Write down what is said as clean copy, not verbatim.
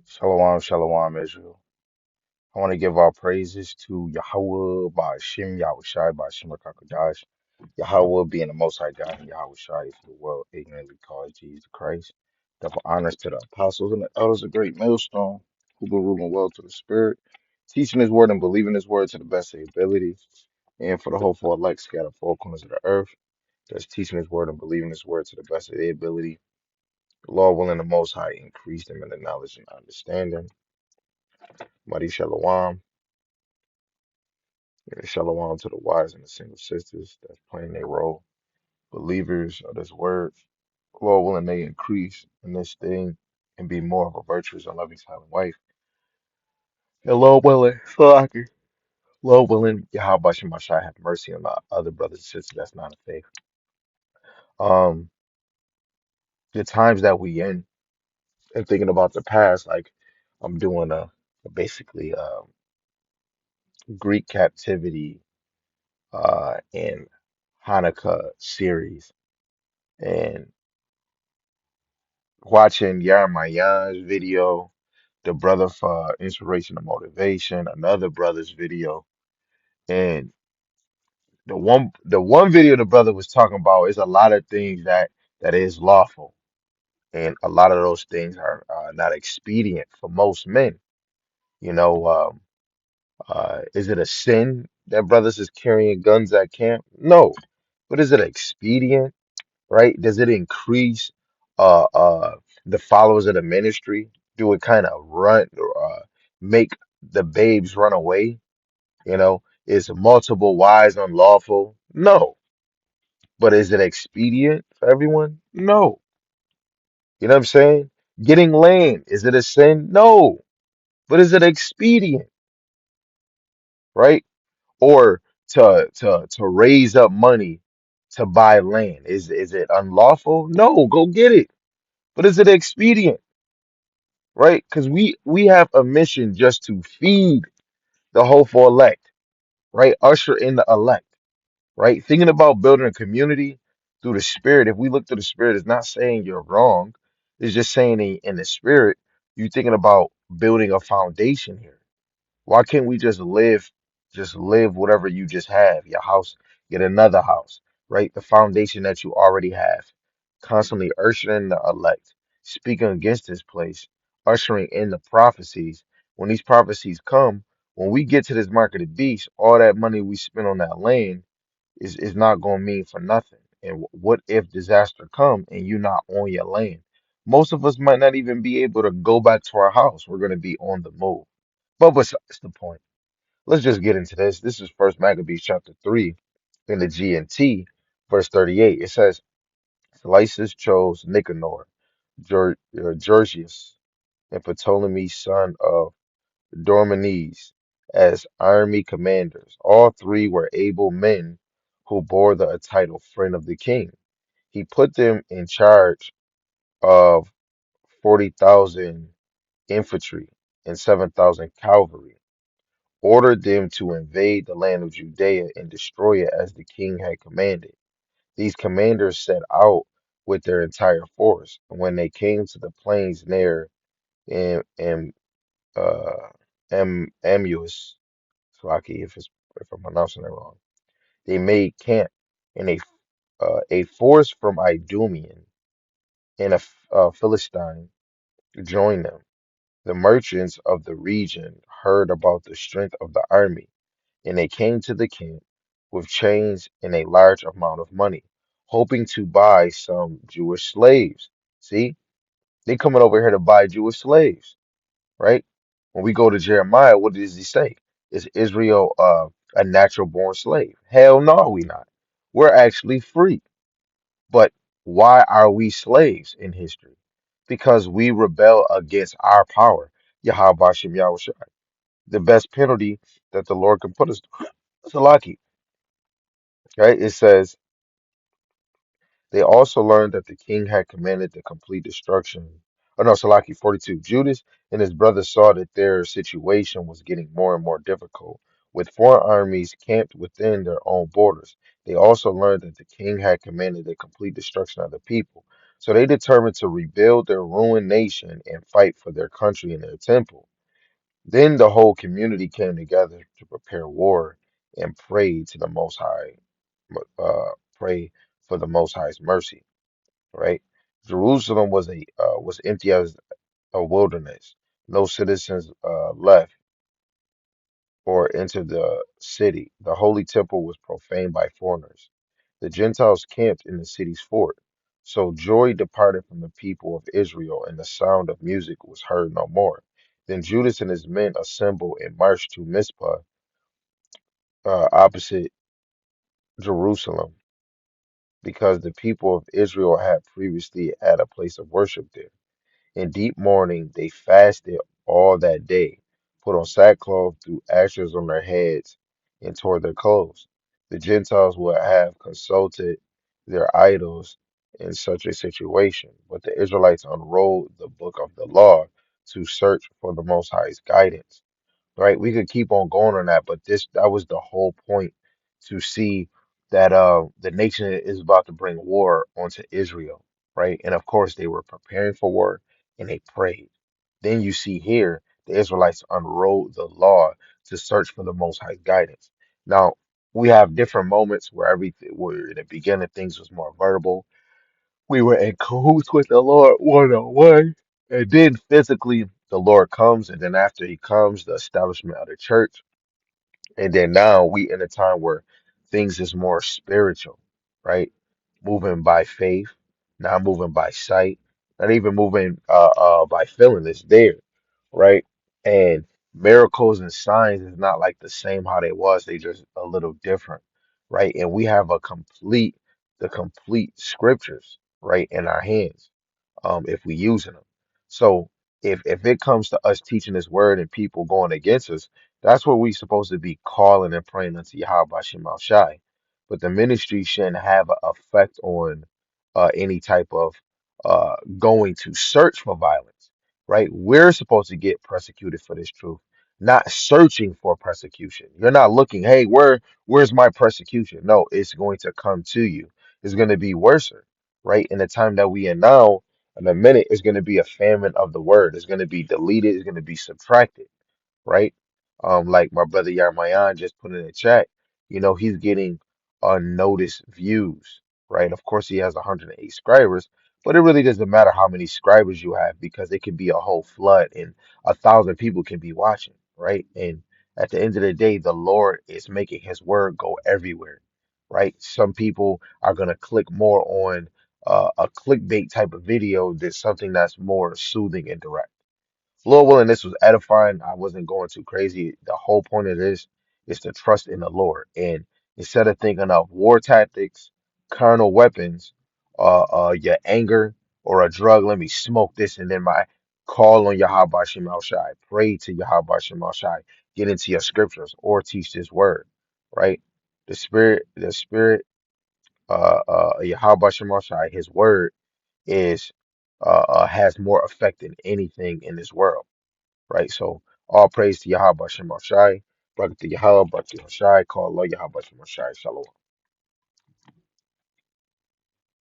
Shalom, shalom, Israel. I want to give our praises to Yahweh by Shem Yahushai by Shem Kakadash. Yahweh being the Most High God and Yahushai for the world ignorantly called Jesus Christ. Double honors to the apostles and the elders of great millstone who been ruling well to the Spirit, teaching His word and believing His word to the best of their ability. And for the hopeful elect scattered four corners of the earth, that's teaching His word and believing His word to the best of their ability. The Lord willing the Most High increase them in the knowledge and understanding. Mighty Shalom. Shalom to the wise and the single sisters that's playing their role. Believers of this word, Lord willing, they increase in this thing and be more of a virtuous and loving silent wife. And Lord willing, Salaki, Lord willing, Yahweh Shemashai have mercy on the other brothers and sisters that's not of faith. Um, the times that we in and thinking about the past, like I'm doing a basically Greek captivity and Hanukkah series. And watching Yarmayan's video, the brother for inspiration and motivation, another brother's video, and the one video the brother was talking about is a lot of things that is lawful, and a lot of those things are not expedient for most men. You know, is it a sin that brothers is carrying guns at camp? No, but is it expedient? Right? Does it increase uh uh the followers of the ministry? Do it kind of run make the babes run away? You know, is multiple wives unlawful? No. But is it expedient for everyone? No. You know what I'm saying? Getting land, is it a sin? No. But is it expedient, right? Or to raise up money to buy land, is it unlawful? No, go get it. But is it expedient? Right? Because we have a mission just to feed the hopeful elect, right? Usher in the elect, right? Thinking about building a community through the spirit. If we look to the spirit, it's not saying you're wrong. It's just saying in the spirit, you're thinking about building a foundation here. Why can't we just live whatever you just have, your house, get another house, right? The foundation that you already have. Constantly ushering the elect, speaking against this place, ushering in the prophecies. When these prophecies come, when we get to this mark of the beast, all that money we spend on that land is not going to mean for nothing. And what if disaster come and you're not on your land? Most of us might not even be able to go back to our house. We're going to be on the move. But besides the point, let's just get into this. This is First Maccabees chapter 3 in the GNT, verse 38. It says, Lysis chose Nicanor, Georgius, and Ptolemy son of Dormanes as army commanders. All three were able men who bore the title friend of the king. He put them in charge of 40,000 infantry and 7,000 cavalry, ordered them to invade the land of Judea and destroy it as the king had commanded. These commanders set out with their entire force, and when they came to the plains near Am uh, Amus, Slaki, if I'm pronouncing it wrong, they made camp, and a force from Idumean and a Philistine joined them. The merchants of the region heard about the strength of the army, and they came to the camp with chains and a large amount of money, hoping to buy some Jewish slaves. See, they coming over here to buy Jewish slaves, right? When we go to Jeremiah, what does he say? Is Israel a natural born slave? Hell no, we not. We're actually free. But why are we slaves in history? Because we rebel against our power. Yahweh Bashem Yahushua. The best penalty that the Lord can put us, Salaki, right? It says, they also learned that the king had commanded the complete destruction. Oh no, Salaki 42. Judas and his brothers saw that their situation was getting more and more difficult, with foreign armies camped within their own borders. They also learned that the king had commanded the complete destruction of the people. So they determined to rebuild their ruined nation and fight for their country and their temple. Then the whole community came together to prepare war and pray to the Most High, pray for the Most High's mercy. Right? Jerusalem was empty as a wilderness. No citizens left or entered the city. The holy temple was profaned by foreigners. The Gentiles camped in the city's fort. So joy departed from the people of Israel, and the sound of music was heard no more. Then Judas and his men assembled and marched to Mizpah, opposite Jerusalem, because the people of Israel had previously had a place of worship there. In deep mourning, they fasted all that day, put on sackcloth, threw ashes on their heads, and tore their clothes. The Gentiles would have consulted their idols in such a situation, but the Israelites unrolled the book of the law to search for the Most High's guidance. Right? We could keep on going on that, but this that was the whole point, to see that the nation is about to bring war onto Israel, right? And of course they were preparing for war and they prayed. Then you see here the Israelites unrolled the law to search for the Most High guidance. Now we have different moments where everything where in the beginning things was more verbal. We were in cahoots with the Lord one on one. And then physically, the Lord comes, and then after he comes, the establishment of the church. And then now we in a time where things is more spiritual, right? Moving by faith, not moving by sight, not even moving by feeling. It's there, right? And miracles and signs is not like the same how they was. They just a little different, right? And we have the complete scriptures, right, in our hands, if we using them. So if it comes to us teaching this word and people going against us, that's what we supposed to be calling and praying unto Yahweh Shema Shai. But the ministry shouldn't have an effect on any type of going to search for violence, right? We're supposed to get persecuted for this truth, not searching for persecution. You're not looking, hey, where's my persecution? No, it's going to come to you. It's going to be worse, right? In the time that we in now, in a minute, it's going to be a famine of the word. It's going to be deleted. It's going to be subtracted, right? Like my brother Yarmayan just put in the chat, he's getting unnoticed views, right? Of course, he has 108 subscribers, but it really doesn't matter how many subscribers you have because it can be a whole flood and 1,000 people can be watching, right? And at the end of the day, the Lord is making his word go everywhere, right? Some people are going to click more on a clickbait type of video than something that's more soothing and direct. Lord willing, this was edifying. I wasn't going too crazy. The whole point of this is to trust in the Lord. And instead of thinking of war tactics, carnal weapons, your anger, or a drug, let me smoke this, and then my call on Yahweh Shem El Shai, pray to Yahweh Shem El Shai, get into your scriptures, or teach this word, right? The spirit, Yahweh Shem El Shai, his word is has more effect than anything in this world, right? So all praise to Yahweh Shem Shai, brother to Yahweh, brother to Shai, call Allah Yahweh Shem Shai, Shalom.